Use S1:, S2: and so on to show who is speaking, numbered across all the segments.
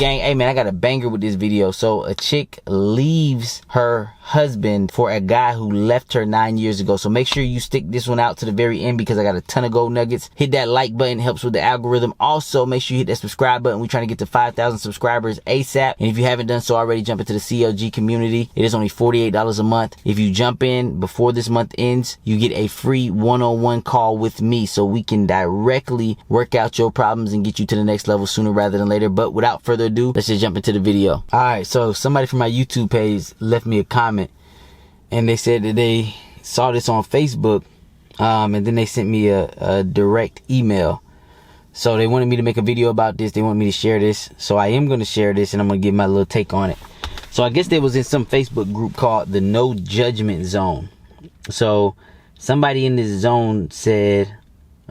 S1: gang? Hey man, I got a banger with this video. So a chick leaves her husband for a guy who left her 9 years ago. So make sure you stick this one out to the very end because I got a ton of gold nuggets. Hit that like button, helps with the algorithm. Also, make sure you hit that subscribe button. We're trying to get to 5,000 subscribers ASAP. And if you haven't done so already, jump into the CLG community. It is only $48 a month. If you jump in before this month ends, you get a free one-on-one call with me so we can directly work out your problems and get you to the next level sooner rather than later. But without further ado, let's just jump into the video. Alright, so somebody from my YouTube page left me a comment and they said that they saw this on Facebook, and then they sent me a direct email. So they wanted me to make a video about this. They want me to share this. So I am going to share this and I'm going to give my little take on it. So I guess they was in some Facebook group called the No Judgment Zone. So somebody in this zone said,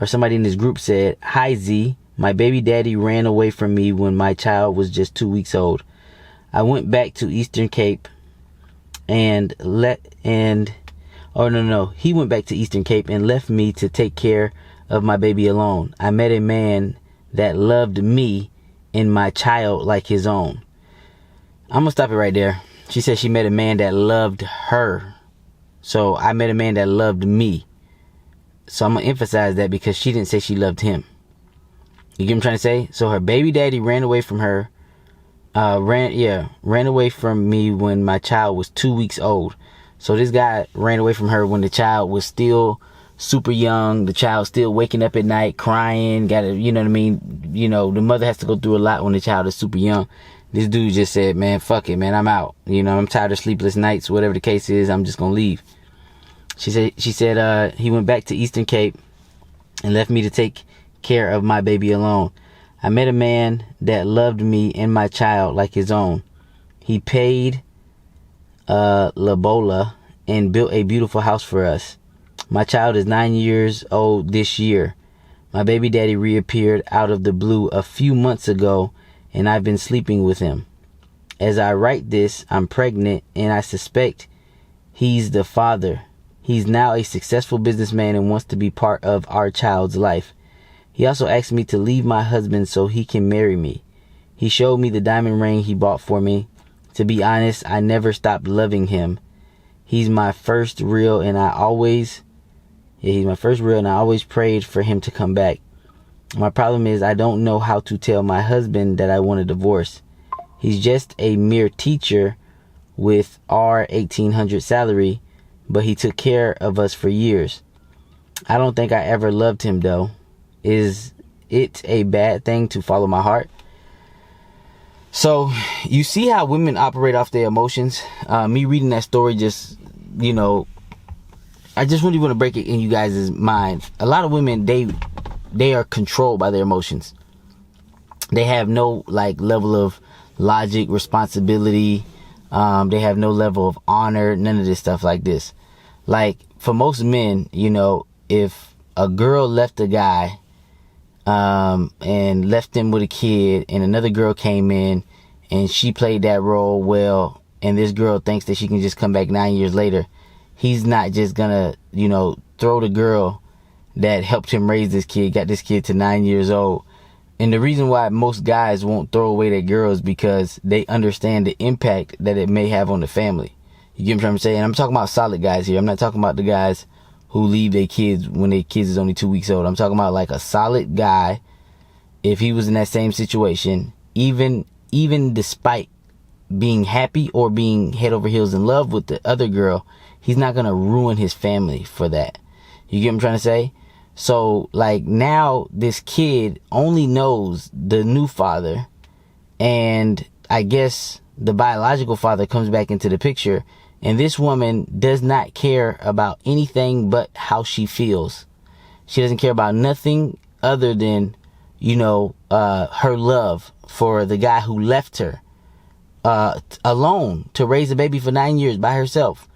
S1: or somebody in this group said, "Hi Z, my baby daddy ran away from me when my child was just 2 weeks old. I went back to Eastern Cape and he went back to Eastern Cape and left me to take care of my baby alone. I met a man that loved me and my child like his own." I'm gonna stop it right there. She said she met a man that loved her. So I met a man that loved me. So I'm gonna emphasize that because she didn't say she loved him. You get what I'm trying to say? So her baby daddy ran away from her. Ran away from me when my child was 2 weeks old. So this guy ran away from her when the child was still super young. The child still waking up at night, crying, you know what I mean? You know, the mother has to go through a lot when the child is super young. This dude just said, "Man, fuck it, man, I'm out. You know, I'm tired of sleepless nights, whatever the case is, I'm just gonna leave." She said he went back to Eastern Cape and left me to take care of my baby alone. I met a man that loved me and my child like his own. He paid Lobola and built a beautiful house for us. My child is 9 years old this year. My baby daddy reappeared out of the blue a few months ago and I've been sleeping with him. As I write this, I'm pregnant and I suspect he's the father. He's now a successful businessman and wants to be part of our child's life. He also asked me to leave my husband so he can marry me. He showed me the diamond ring he bought for me. To be honest, I never stopped loving him. He's my first real and I always prayed for him to come back. My problem is I don't know how to tell my husband that I want a divorce. He's just a mere teacher with our $1,800 salary, but he took care of us for years. I don't think I ever loved him though. Is it a bad thing to follow my heart? So you see how women operate off their emotions. Me reading that story just, you know, I just really want to break it in you guys' mind. A lot of women, they are controlled by their emotions. They have no like level of logic, responsibility. They have no level of honor, none of this stuff like this. Like for most men, you know, if a girl left a guy and left him with a kid and another girl came in and she played that role well and this girl thinks that she can just come back 9 years later, he's not just gonna, you know, throw the girl that helped him raise this kid, got this kid to 9 years old. And the reason why most guys won't throw away their girls because they understand the impact that it may have on the family. You get what I'm saying? I'm talking about solid guys here. I'm not talking about the guys who leave their kids when their kids is only 2 weeks old. I'm talking about like a solid guy. If he was in that same situation, even despite being happy or being head over heels in love with the other girl, he's not going to ruin his family for that. You get what I'm trying to say? So like now this kid only knows the new father, and I guess the biological father comes back into the picture, and this woman does not care about anything but how she feels. She doesn't care about nothing other than, you know, her love for the guy who left her alone to raise a baby for 9 years by herself.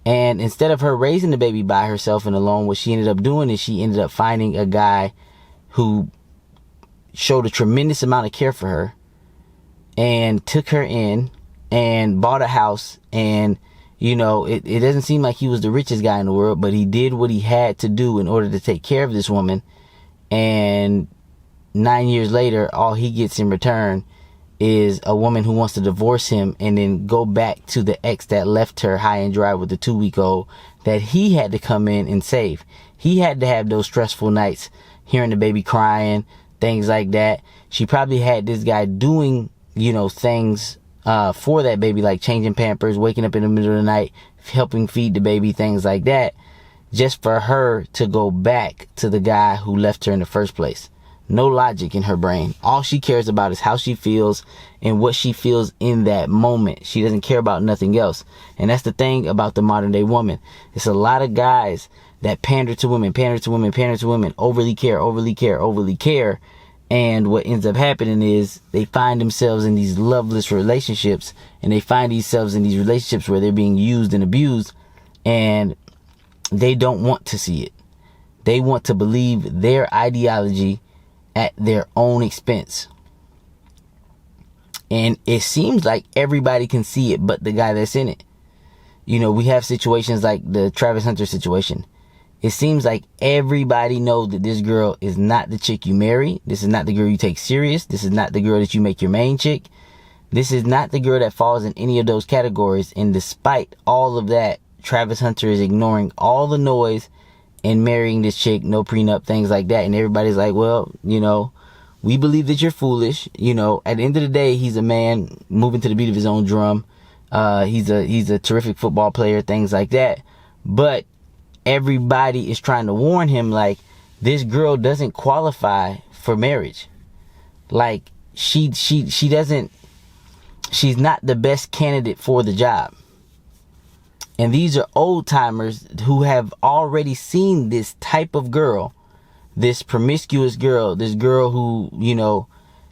S1: And instead of her raising the baby by herself and alone, what she ended up doing is she ended up finding a guy who showed a tremendous amount of care for her and took her in and bought a house. And, you know, it doesn't seem like he was the richest guy in the world, but he did what he had to do in order to take care of this woman. And 9 years later, all he gets in return is a woman who wants to divorce him and then go back to the ex that left her high and dry with the 2-week-old that he had to come in and save. He had to have those stressful nights, hearing the baby crying, things like that. She probably had this guy doing, things for that baby, like changing Pampers, waking up in the middle of the night, helping feed the baby, things like that, just for her to go back to the guy who left her in the first place. No logic in her brain. All she cares about is how she feels and what she feels in that moment. She doesn't care about nothing else. And that's the thing about the modern day woman. It's a lot of guys that pander to women, overly care. And what ends up happening is they find themselves in these loveless relationships, and they find themselves in these relationships where they're being used and abused, and they don't want to see it. They want to believe their ideology at their own expense. And it seems like everybody can see it but the guy that's in it. We have situations like the Travis Hunter situation. It seems like everybody knows that this girl is not the chick you marry. This is not the girl you take serious. This is not the girl that you make your main chick. This is not the girl that falls in any of those categories. And despite all of that, Travis Hunter is ignoring all the noise and marrying this chick, no prenup, things like that. And everybody's like, well, we believe that you're foolish. At the end of the day, he's a man moving to the beat of his own drum. He's a terrific football player, things like that. But everybody is trying to warn him, like, this girl doesn't qualify for marriage. Like, she doesn't, she's not the best candidate for the job. And these are old timers who have already seen this type of girl, this promiscuous girl, this girl who,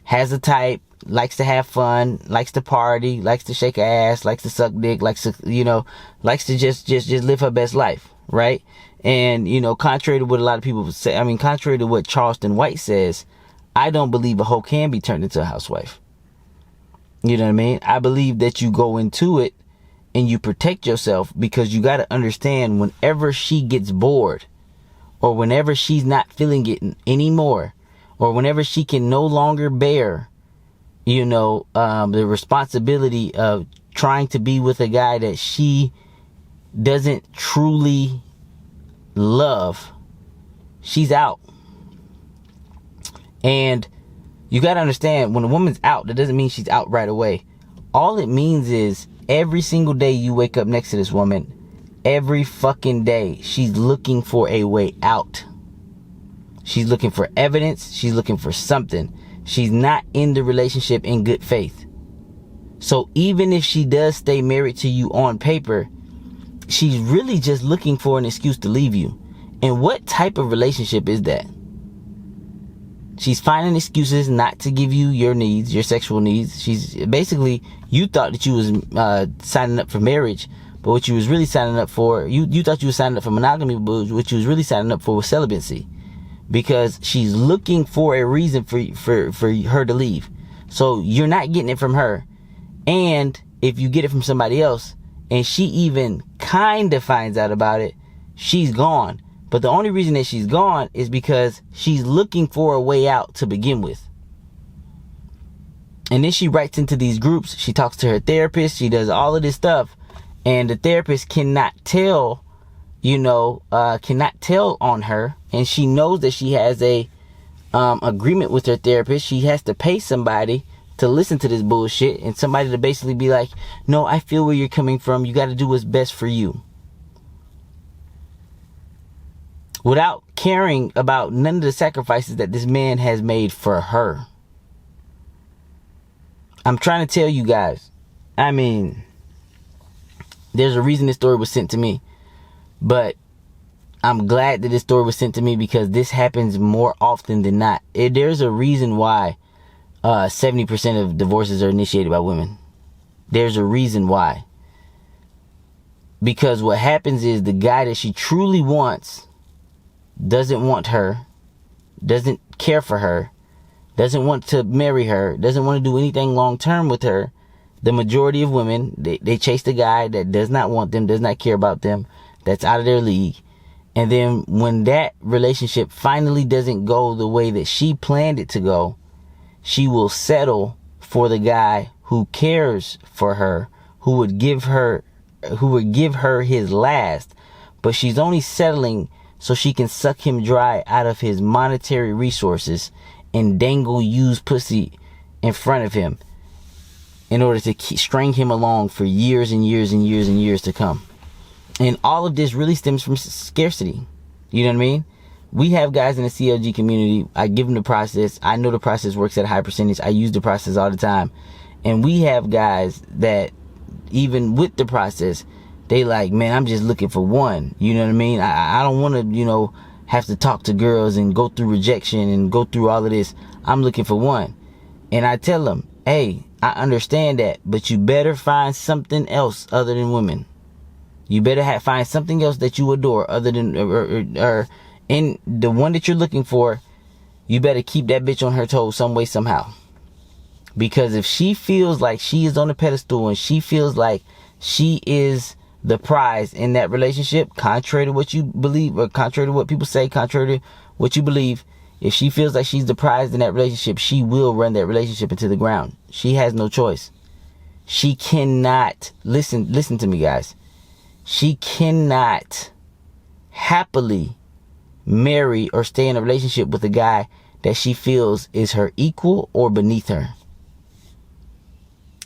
S1: has a type, likes to have fun, likes to party, likes to shake her ass, likes to suck dick, likes to just live her best life, right? And, contrary to what a lot of people say, contrary to what Charleston White says, I don't believe a hoe can be turned into a housewife. You know what I mean? I believe that you go into it and you protect yourself, because you got to understand, whenever she gets bored, or whenever she's not feeling it anymore, or whenever she can no longer bear, the responsibility of trying to be with a guy that she doesn't truly love, she's out. And you got to understand, when a woman's out, that doesn't mean she's out right away. All it means is, every single day you wake up next to this woman, every fucking day, she's looking for a way out. She's looking for evidence. She's looking for something. She's not in the relationship in good faith. So even if she does stay married to you on paper, she's really just looking for an excuse to leave you. And what type of relationship is that? She's finding excuses not to give you your needs, your sexual needs. She's basically, you thought that you was signing up for marriage, but what you was really signing up for, you thought you were signing up for monogamy, but what you was really signing up for was celibacy. Because she's looking for a reason for her to leave. So you're not getting it from her. And if you get it from somebody else, and she even kind of finds out about it, she's gone. But the only reason that she's gone is because she's looking for a way out to begin with. And then she writes into these groups. She talks to her therapist. She does all of this stuff. And the therapist cannot tell on her. And she knows that she has a agreement with her therapist. She has to pay somebody to listen to this bullshit. And somebody to basically be like, no, I feel where you're coming from. You got to do what's best for you. Without caring about none of the sacrifices that this man has made for her. I'm trying to tell you guys. There's a reason this story was sent to me. But I'm glad that this story was sent to me, because this happens more often than not. There's a reason why 70% of divorces are initiated by women. There's a reason why. Because what happens is, the guy that she truly wants doesn't want her, doesn't care for her, doesn't want to marry her, doesn't want to do anything long term with her. The majority of women, they chase the guy that does not want them, does not care about them, that's out of their league. And then when that relationship finally doesn't go the way that she planned it to go, she will settle for the guy who cares for her, who would give her his last, but she's only settling so she can suck him dry out of his monetary resources and dangle used pussy in front of him in order to string him along for years and years and years and years to come. And all of this really stems from scarcity. You know what I mean? We have guys in the CLG community. I give them the process. I know the process works at a high percentage. I use the process all the time. And we have guys that even with the process, they like, man, I'm just looking for one. You know what I mean? I don't want to, have to talk to girls and go through rejection and go through all of this. I'm looking for one. And I tell them, hey, I understand that, but you better find something else other than women. You better find something else that you adore other than, or in the one that you're looking for. You better keep that bitch on her toes some way, somehow. Because if she feels like she is on the pedestal and she feels like she is the prize in that relationship, contrary to what you believe, or contrary to what people say, contrary to what you believe, if she feels like she's the prize in that relationship, she will run that relationship into the ground. She has no choice. She cannot, listen to me, guys. She cannot happily marry or stay in a relationship with a guy that she feels is her equal or beneath her.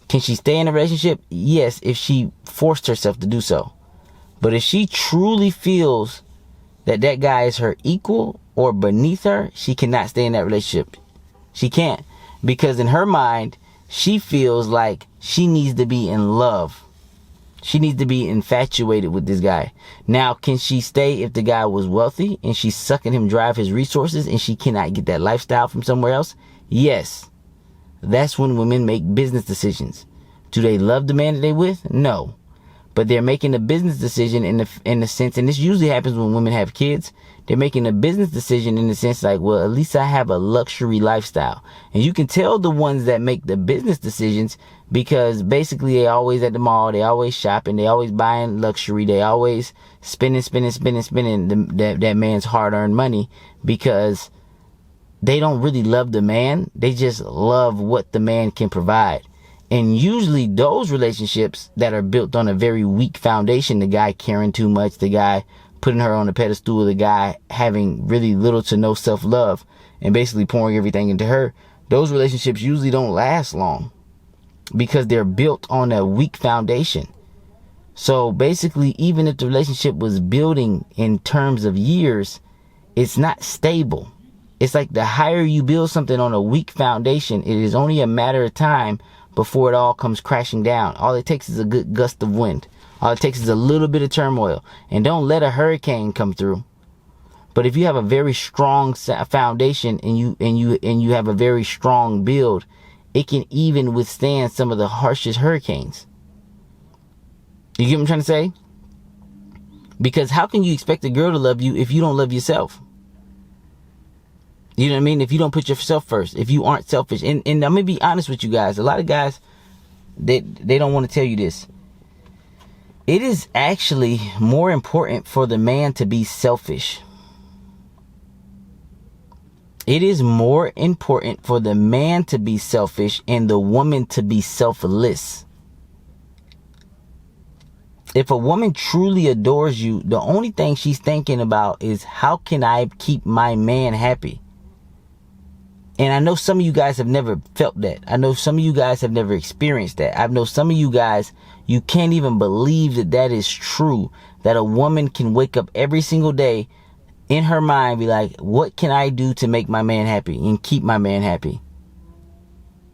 S1: Can she stay in a relationship? Yes, if she forced herself to do so. But if she truly feels that that guy is her equal or beneath her, she cannot stay in that relationship. She can't. Because in her mind, she feels like she needs to be in love. She needs to be infatuated with this guy. Now, can she stay if the guy was wealthy and she's sucking him dry of his resources and she cannot get that lifestyle from somewhere else? Yes. That's when women make business decisions. Do they love the man that they with? No. But they're making a business decision in the sense, and this usually happens when women have kids. They're making a business decision in the sense like, well, at least I have a luxury lifestyle. And you can tell the ones that make the business decisions because basically they always at the mall, they always shopping, they always buying luxury, they always spending that man's hard-earned money because they don't really love the man. They just love what the man can provide. And usually those relationships that are built on a very weak foundation, the guy caring too much, the guy putting her on a pedestal, the guy having really little to no self-love and basically pouring everything into her, those relationships usually don't last long because they're built on a weak foundation. So basically, even if the relationship was building in terms of years, it's not stable. It's like the higher you build something on a weak foundation, it is only a matter of time before it all comes crashing down. All it takes is a good gust of wind. All it takes is a little bit of turmoil. And don't let a hurricane come through. But if you have a very strong foundation and you have a very strong build, it can even withstand some of the harshest hurricanes. You get what I'm trying to say? Because how can you expect a girl to love you if you don't love yourself? You know what I mean? If you don't put yourself first, if you aren't selfish. And I'm going to be honest with you guys. A lot of guys, they don't want to tell you this. It is actually more important for the man to be selfish. It is more important for the man to be selfish and the woman to be selfless. If a woman truly adores you, the only thing she's thinking about is how can I keep my man happy? And I know some of you guys have never felt that. I know some of you guys have never experienced that. I know some of you guys, you can't even believe that that is true. That a woman can wake up every single day in her mind, be like, what can I do to make my man happy and keep my man happy?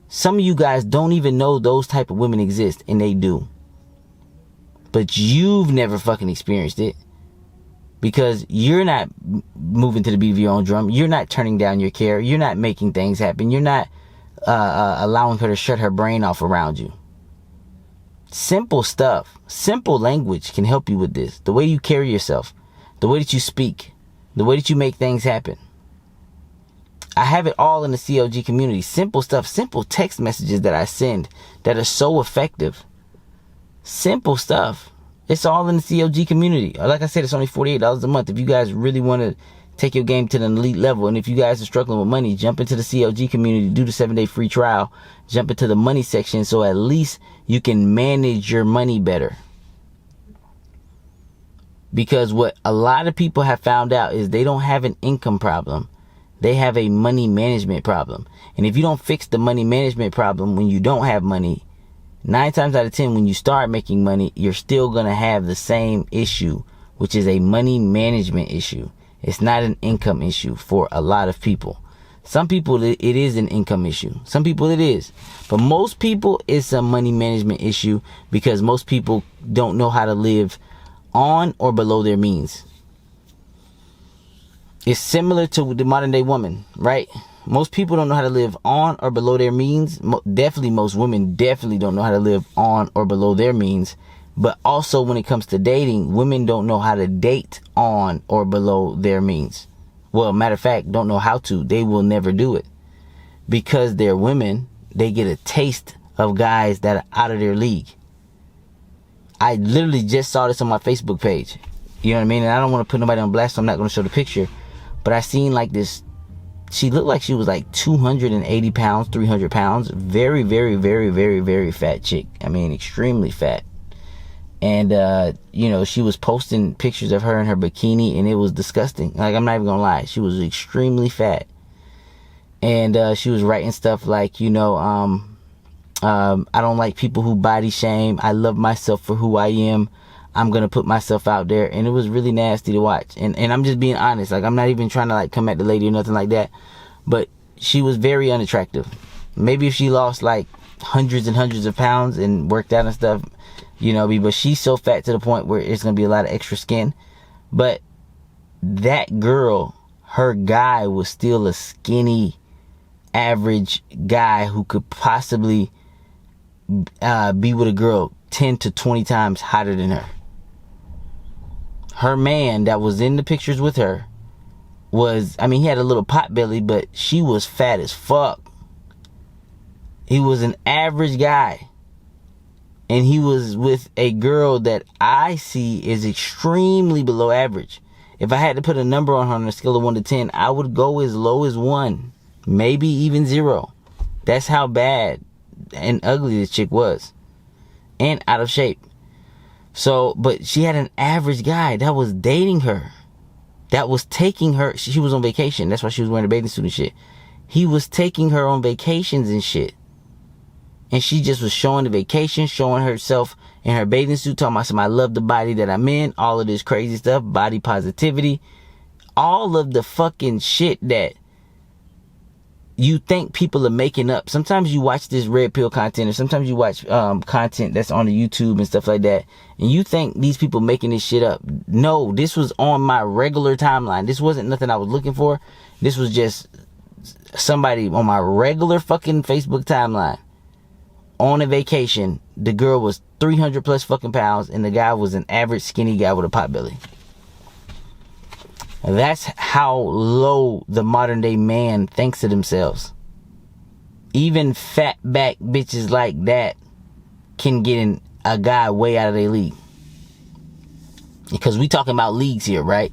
S1: Some of you guys don't even know those type of women exist, and they do. But you've never fucking experienced it. Because you're not moving to the beat of your own drum. You're not turning down your care. You're not making things happen. You're not allowing her to shut her brain off around you. Simple stuff. Simple language can help you with this. The way you carry yourself. The way that you speak. The way that you make things happen. I have it all in the CLG community. Simple stuff. Simple text messages that I send that are so effective. Simple stuff. It's all in the CLG community. Like I said, it's only $48 a month. If you guys really want to take your game to the elite level. And if you guys are struggling with money, jump into the CLG community, do the 7-day free trial, jump into the money section so at least you can manage your money better. Because what a lot of people have found out is they don't have an income problem. They have a money management problem. And if you don't fix the money management problem when you don't have money, 9 times out of 10, when you start making money, you're still going to have the same issue, which is a money management issue. It's not an income issue for a lot of people. Some people, it is an income issue. Some people it is. But most people, it's a money management issue because most people don't know how to live on or below their means. It's similar to the modern day woman, right? Most people don't know how to live on or below their means. Definitely most women definitely don't know how to live on or below their means. But also when it comes to dating, women don't know how to date on or below their means. Well, matter of fact, don't know how to. They will never do it. Because they're women, they get a taste of guys that are out of their league. I literally just saw this on my Facebook page. You know what I mean? And I don't want to put nobody on blast, so I'm not going to show the picture. But I seen like this. She looked like she was like 280 pounds, 300 pounds. Very, very, very, very, very fat chick. I mean, extremely fat. And, you know, she was posting pictures of her in her bikini, and it was disgusting. Like, I'm not even going to lie. She was extremely fat. And she was writing stuff like, you know, I don't like people who body shame. I love myself for who I am. I'm going to put myself out there. And it was really nasty to watch. And I'm just being honest. Like, I'm not even trying to, like, come at the lady or nothing like that. But she was very unattractive. Maybe if she lost, like, hundreds and hundreds of pounds and worked out and stuff, you know, but she's so fat to the point where it's going to be a lot of extra skin. But that girl, her guy was still a skinny, average guy who could possibly be with a girl 10 to 20 times hotter than her. Her man that was in the pictures with her was, I mean, he had a little pot belly, but she was fat as fuck. He was an average guy. And he was with a girl that I see is extremely below average. If I had to put a number on her on a scale of 1 to 10, I would go as low as 1. Maybe even 0. That's how bad and ugly this chick was. And out of shape. So, but she had an average guy that was dating her. That was taking her. She was on vacation. That's why she was wearing a bathing suit and shit. He was taking her on vacations and shit. And she just was showing the vacation, showing herself in her bathing suit, talking about I love the body that I'm in, all of this crazy stuff, body positivity, all of the fucking shit that you think people are making up. Sometimes you watch this red pill content, or sometimes you watch content that's on the YouTube and stuff like that, and you think these people making this shit up. No, this was on my regular timeline. This wasn't nothing I was looking for. This was just somebody on my regular fucking Facebook timeline. On a vacation, the girl was 300 plus fucking pounds, and the guy was an average skinny guy with a pot belly. That's how low the modern day man thinks of themselves. Even fat back bitches like that can get a guy way out of their league. Because we talking about leagues here, right?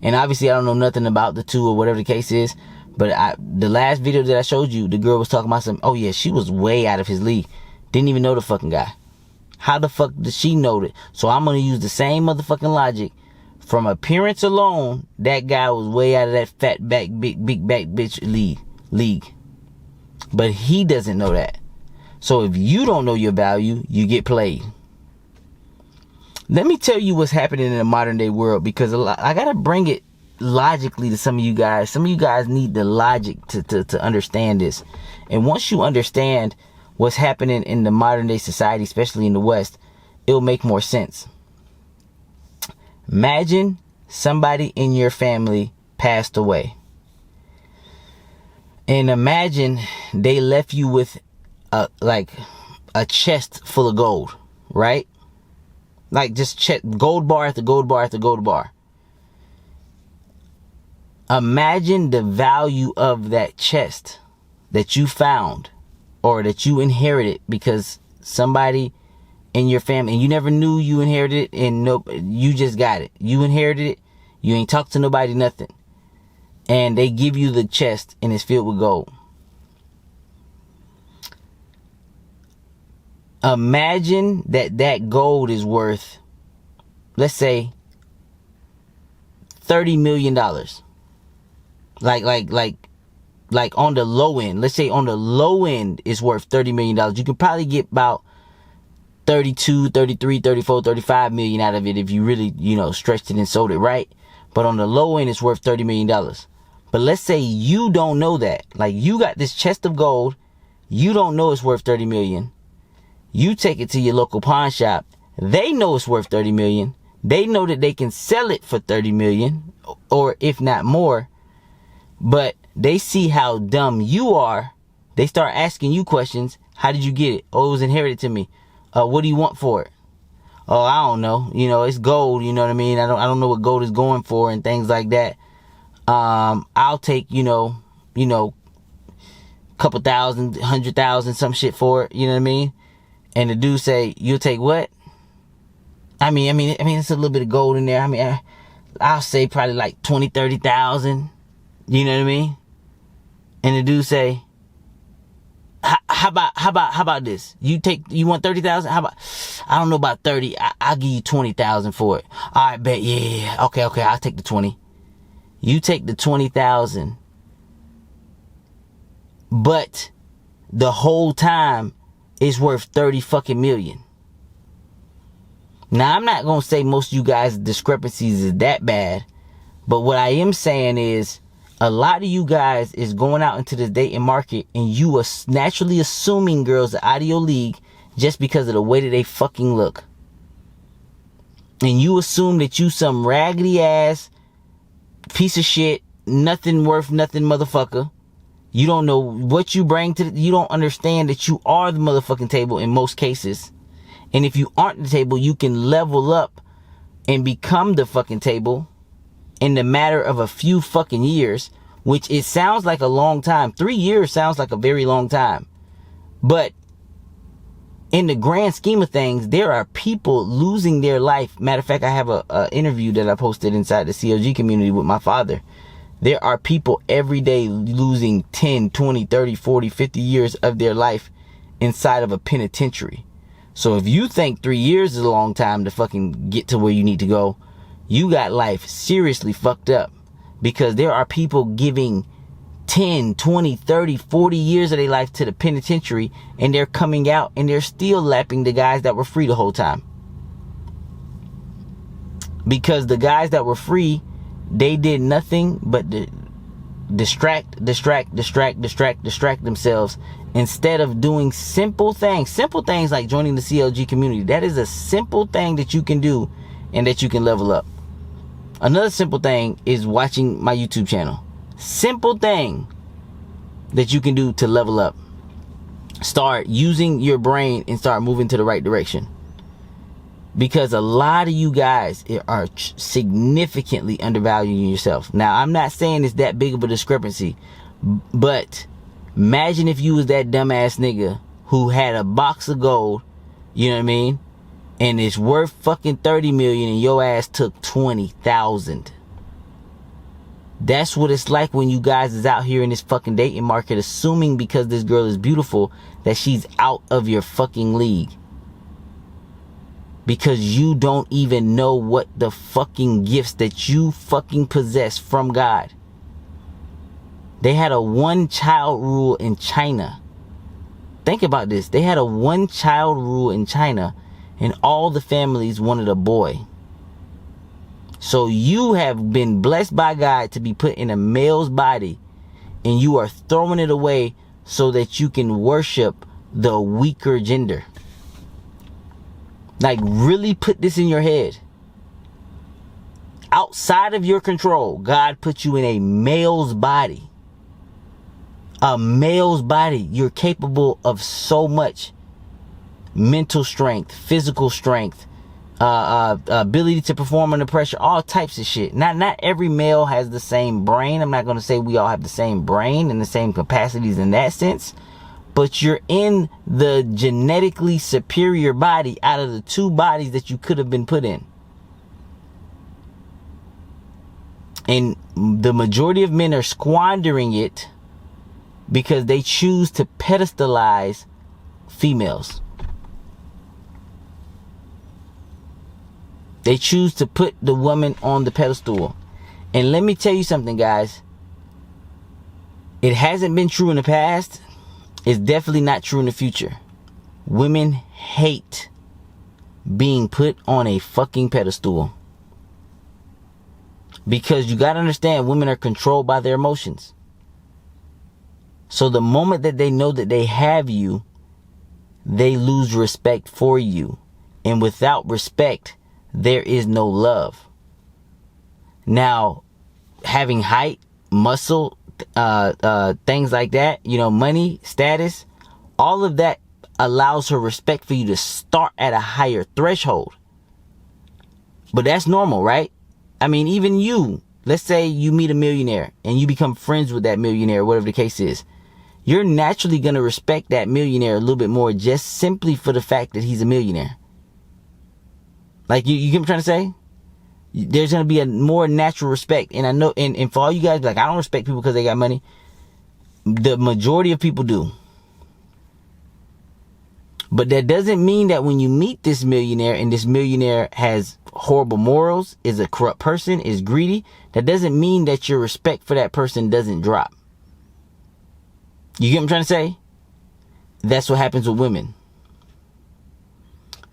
S1: And obviously I don't know nothing about the two or whatever the case is. But the last video that I showed you, the girl was talking about oh yeah, she was way out of his league. Didn't even know the fucking guy. How the fuck did she know that? So I'm going to use the same motherfucking logic. From appearance alone, that guy was way out of that fat back, big back bitch league. But he doesn't know that. So if you don't know your value, you get played. Let me tell you what's happening in the modern day world, because I got to bring it logically to some of you guys. Some of you guys need the logic to understand this. And once you understand what's happening in the modern day society, especially in the West, it'll make more sense. Imagine somebody in your family passed away. And imagine they left you with a chest full of gold, right? Like just gold bar after gold bar after gold bar. Imagine the value of that chest that you found or that you inherited because somebody in your family, and you never knew you inherited it, and you just got it. You inherited it. You ain't talked to nobody, nothing. and they give you the chest and it's filled with gold. Imagine that gold is worth, let's say, $30 million. Like on the low end. Let's say on the low end it's worth $30 million. You can probably get about 32, 33, 34, 35 million out of it if you really, stretched it and sold it right. But on the low end it's worth $30 million. But let's say you don't know that. Like, you got this chest of gold. You don't know it's worth 30 million. You take it to your local pawn shop. They know it's worth 30 million. They know that they can sell it for 30 million, or if not more. But they see how dumb you are. They start asking you questions. How did you get it? Oh, it was inherited to me. What do you want for it? Oh, I don't know. It's gold. You know what I mean? I don't know what gold is going for and things like that. I'll take, couple thousand, 100,000, some shit for it. You know what I mean? And the dude say, you'll take what? I mean, it's a little bit of gold in there. I mean, I'll say probably like 20, 30,000. You know what I mean? And the dude say, how about this? You want 30,000? How about, I don't know about 30. I'll give you 20,000 for it. All right, bet. Yeah. Okay. I'll take the 20. You take the 20,000. But the whole time it's worth 30 fucking million. Now, I'm not going to say most of you guys' discrepancies is that bad. But what I am saying is, a lot of you guys is going out into this dating market and you are naturally assuming girls are out of your league just because of the way that they fucking look. And you assume that you some raggedy ass piece of shit, nothing worth nothing motherfucker. You don't know what you bring to you don't understand that you are the motherfucking table in most cases. And if you aren't the table, you can level up and become the fucking table in the matter of a few fucking years, which it sounds like a long time. 3 years sounds like a very long time. But in the grand scheme of things, there are people losing their life. Matter of fact, I have a interview that I posted inside the COG community with my father. There are people every day losing 10, 20, 30, 40, 50 years of their life inside of a penitentiary. So if you think 3 years is a long time to fucking get to where you need to go, you got life seriously fucked up. Because there are people giving 10, 20, 30, 40 years of their life to the penitentiary, and they're coming out and they're still lapping the guys that were free the whole time. Because the guys that were free, they did nothing but distract themselves instead of doing simple things like joining the CLG community. That is a simple thing that you can do and that you can level up. Another simple thing is watching my YouTube channel. Simple thing that you can do to level up. Start using your brain and start moving to the right direction. Because a lot of you guys are significantly undervaluing yourself. Now, I'm not saying it's that big of a discrepancy, but imagine if you was that dumbass nigga who had a box of gold, you know what I mean? And it's worth fucking 30 million and your ass took 20,000. That's what it's like when you guys is out here in this fucking dating market, assuming because this girl is beautiful that she's out of your fucking league. Because you don't even know what the fucking gifts that you fucking possess from God. They had a 1-child rule in China. Think about this. They had a 1-child rule in China, and all the families wanted a boy. So you have been blessed by God to be put in a male's body, and you are throwing it away so that you can worship the weaker gender. Like, really put this in your head. Outside of your control, God put you in a male's body. A male's body. You're capable of so much. Mental strength, physical strength, ability to perform under pressure, all types of shit. Not every male has the same brain. I'm not going to say we all have the same brain and the same capacities in that sense. But you're in the genetically superior body out of the 2 bodies that you could have been put in. And the majority of men are squandering it because they choose to pedestalize females. They choose to put the woman on the pedestal. And let me tell you something, guys. It hasn't been true in the past. It's definitely not true in the future. Women hate being put on a fucking pedestal. Because you gotta understand, women are controlled by their emotions. So the moment that they know that they have you, they lose respect for you. And without respect, there is no love. Now, having height, muscle, things like that, money, status, all of that allows her respect for you to start at a higher threshold. But that's normal, right? I mean, even you, let's say you meet a millionaire and you become friends with that millionaire, whatever the case is. You're naturally going to respect that millionaire a little bit more just simply for the fact that he's a millionaire. Like, you get what I'm trying to say? There's going to be a more natural respect. And I know, and for all you guys, like, I don't respect people because they got money. The majority of people do. But that doesn't mean that when you meet this millionaire and this millionaire has horrible morals, is a corrupt person, is greedy, that doesn't mean that your respect for that person doesn't drop. You get what I'm trying to say? That's what happens with women.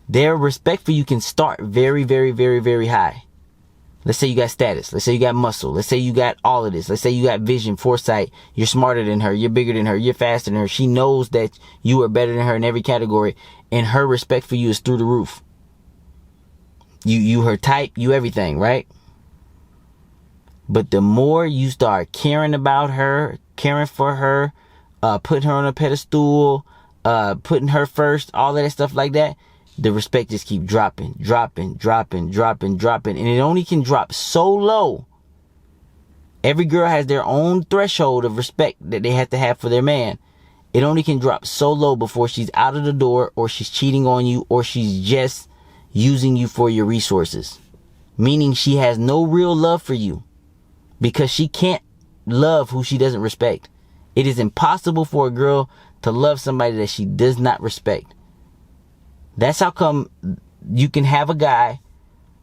S1: Their respect for you can start very, very, very, very high. Let's say you got status. Let's say you got muscle. Let's say you got all of this. Let's say you got vision, foresight. You're smarter than her. You're bigger than her. You're faster than her. She knows that you are better than her in every category. And her respect for you is through the roof. You her type, you everything, right? But the more you start caring about her, caring for her, putting her on a pedestal, putting her first, all of that stuff like that, the respect just keep dropping. And it only can drop so low. Every girl has their own threshold of respect that they have to have for their man. It only can drop so low before she's out of the door, or she's cheating on you, or she's just using you for your resources. Meaning she has no real love for you, because she can't love who she doesn't respect. It is impossible for a girl to love somebody that she does not respect. That's how come you can have a guy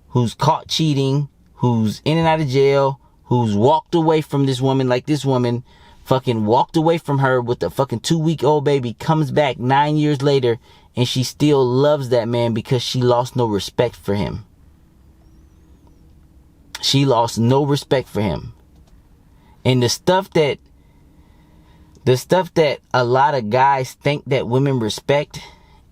S1: who's caught cheating, who's in and out of jail, who's walked away from this woman, like this woman fucking walked away from her with a fucking 2-week-old baby, comes back 9 years later, and she still loves that man because she lost no respect for him. She lost no respect for him. And the stuff that a lot of guys think that women respect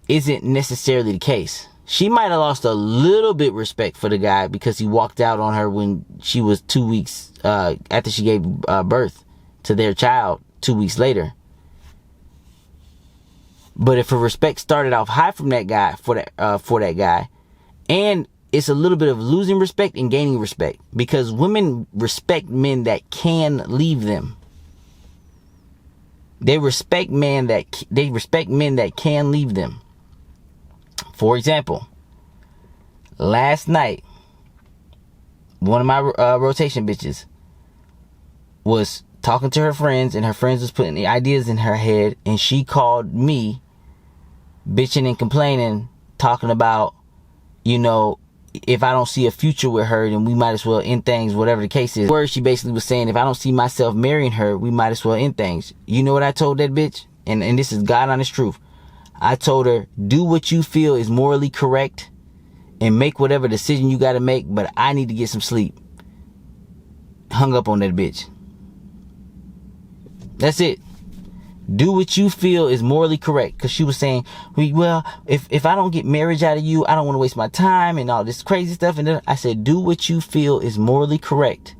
S1: isn't necessarily the case. She might have lost a little bit respect for the guy because he walked out on her when she was 2 weeks after she gave birth to their child 2 weeks later. But if her respect started off high from that guy for that guy, and it's a little bit of losing respect and gaining respect, because women respect men that can leave them. They respect men that can leave them. For example, last night, one of my rotation bitches was talking to her friends, and her friends was putting the ideas in her head, and she called me bitching and complaining, talking about, if I don't see a future with her, then we might as well end things, whatever the case is. She basically was saying, if I don't see myself marrying her, we might as well end things. You know what I told that bitch? And this is God honest truth. I told her, do what you feel is morally correct and make whatever decision you got to make, but I need to get some sleep. Hung up on that bitch. That's it. Do what you feel is morally correct. Because she was saying, well, if I don't get marriage out of you, I don't want to waste my time and all this crazy stuff. And then I said, do what you feel is morally correct.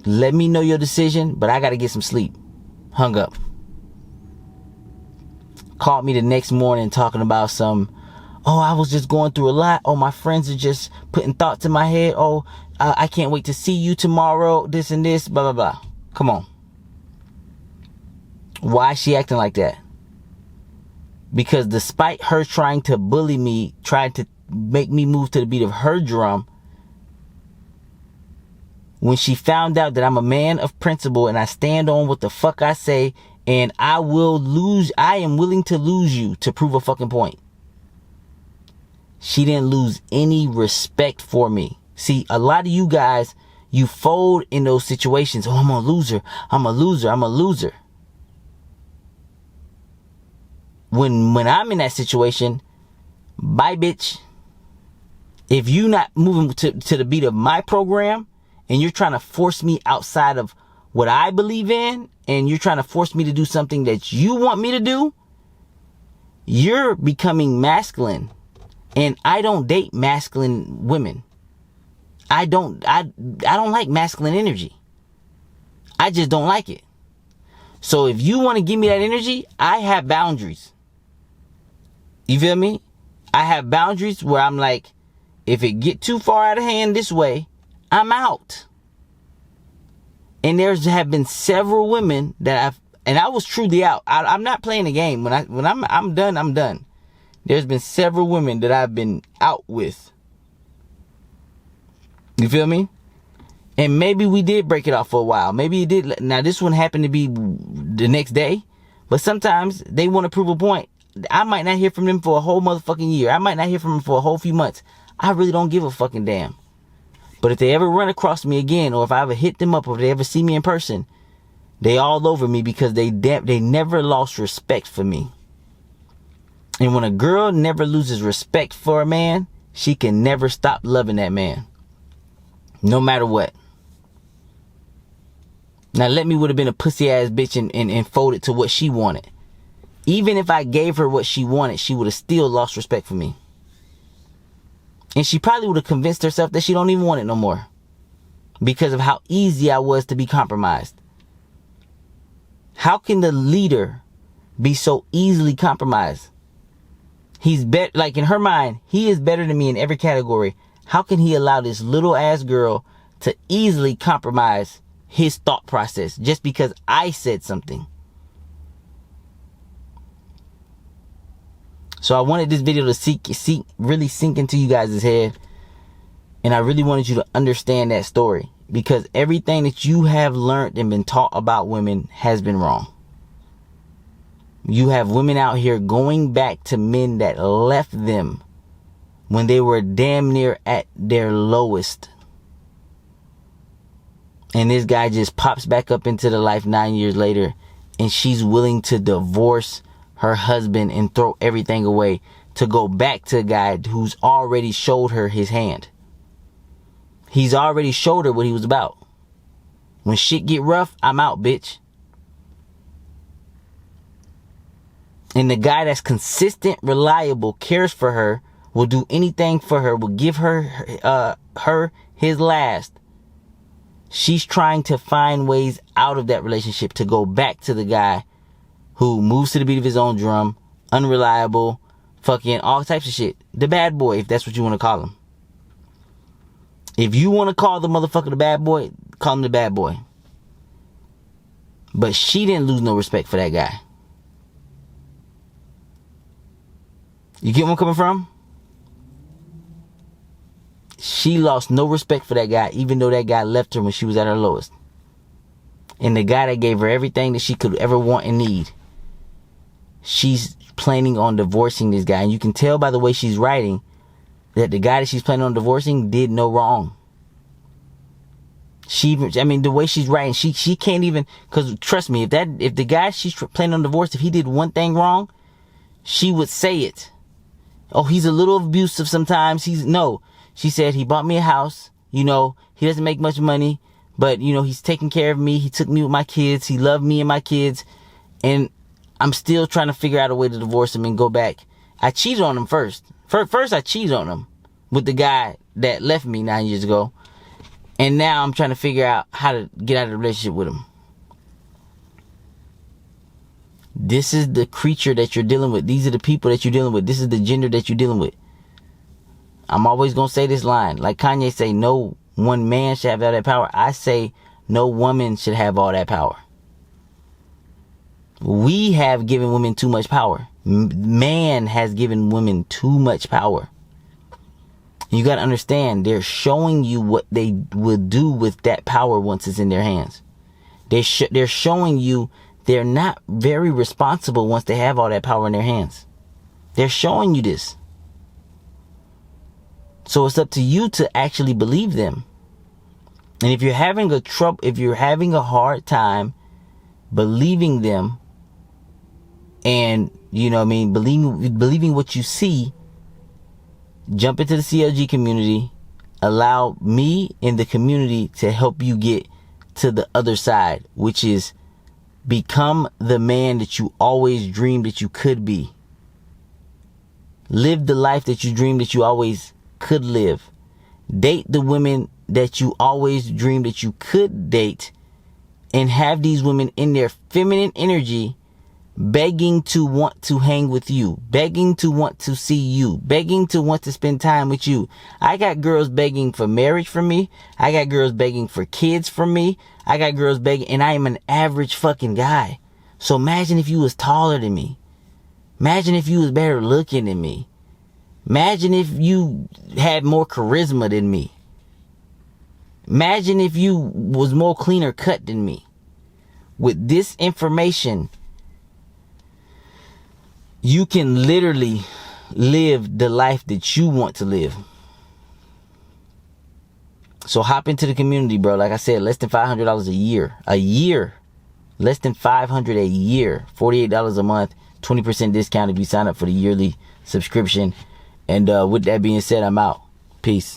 S1: Let me know your decision, but I got to get some sleep. Hung up. Called me the next morning talking about I was just going through a lot. Oh, my friends are just putting thoughts in my head. Oh, I can't wait to see you tomorrow. This and this, blah, blah, blah. Come on. Why is she acting like that? Because despite her trying to bully me, trying to make me move to the beat of her drum, when she found out that I'm a man of principle and I stand on what the fuck I say, and I am willing to lose you to prove a fucking point. She didn't lose any respect for me. See, a lot of you guys, you fold in those situations. Oh, I'm a loser. I'm a loser. I'm a loser. When I'm in that situation, bye, bitch. If you not moving to the beat of my program and you're trying to force me outside of what I believe in, and you're trying to force me to do something that you want me to do, you're becoming masculine. And I don't date masculine women. I don't like masculine energy. I just don't like it. So if you want to give me that energy, I have boundaries. You feel me? I have boundaries where I'm like, if it get too far out of hand this way, I'm out. And have been several women that I was truly out. I'm not playing the game. When I'm done, I'm done. There's been several women that I've been out with. You feel me? And maybe we did break it off for a while. Maybe it did. Now, this one happened to be the next day. But sometimes they want to prove a point. I might not hear from them for a whole motherfucking year. I might not hear from them for a whole few months. I really don't give a fucking damn. But if they ever run across me again, or if I ever hit them up, or if they ever see me in person, they all over me because they never lost respect for me. And when a girl never loses respect for a man, she can never stop loving that man. No matter what. Now, Let Me would have been a pussy ass bitch and folded to what she wanted. Even if I gave her what she wanted, she would have still lost respect for me. And she probably would have convinced herself that she don't even want it no more. Because of how easy I was to be compromised. How can the leader be so easily compromised? He's better, like in her mind, he is better than me in every category. How can he allow this little ass girl to easily compromise his thought process just because I said something? So I wanted this video to really sink into you guys' head. And I really wanted you to understand that story. Because everything that you have learned and been taught about women has been wrong. You have women out here going back to men that left them when they were damn near at their lowest. And this guy just pops back up into the life 9 years later, and she's willing to divorce her husband and throw everything away to go back to a guy who's already showed her his hand. He's already showed her what he was about. When shit get rough, I'm out, bitch. And the guy that's consistent, reliable, cares for her, will do anything for her, will give her his last. She's trying to find ways out of that relationship to go back to the guy who moves to the beat of his own drum, unreliable, fucking all types of shit. The bad boy, if that's what you want to call him. If you want to call the motherfucker the bad boy, call him the bad boy. But she didn't lose no respect for that guy. You get where I'm coming from? She lost no respect for that guy, even though that guy left her when she was at her lowest. And the guy that gave her everything that she could ever want and need, she's planning on divorcing this guy. And you can tell by the way she's writing that the guy that she's planning on divorcing did no wrong. The way she's writing, she can't even, because trust me, if the guy she's planning on divorce, if he did one thing wrong, she would say it. Oh, he's a little abusive sometimes. She said, he bought me a house. He doesn't make much money, but he's taking care of me. He took me with my kids. He loved me and my kids. And I'm still trying to figure out a way to divorce him and go back. I cheated on him first. First, I cheated on him with the guy that left me 9 years ago. And now I'm trying to figure out how to get out of the relationship with him. This is the creature that you're dealing with. These are the people that you're dealing with. This is the gender that you're dealing with. I'm always going to say this line. Like Kanye say, no one man should have all that power. I say no woman should have all that power. We have given women too much power. Man has given women too much power. You got to understand, they're showing you what they will do with that power once it's in their hands. They're showing you they're not very responsible once they have all that power in their hands. They're showing you this. So it's up to you to actually believe them. And if you're having a hard time believing them, and you know what I mean, believing what you see, jump into the CLG community. Allow me in the community to help you get to the other side, which is become the man that you always dreamed that you could be. Live the life that you dreamed that you always could live. Date the women that you always dreamed that you could date, and have these women in their feminine energy begging to want to hang with you, begging to want to see you, begging to want to spend time with you. I got girls begging for marriage from me. I got girls begging for kids from me. I got girls begging, and I am an average fucking guy. So imagine if you was taller than me. Imagine if you was better looking than me. Imagine if you had more charisma than me. Imagine if you was more cleaner cut than me. With this information, you can literally live the life that you want to live. So hop into the community, bro. Like I said, less than $500 a year. A year. Less than $500 a year. $48 a month. 20% discount if you sign up for the yearly subscription. And with that being said, I'm out. Peace.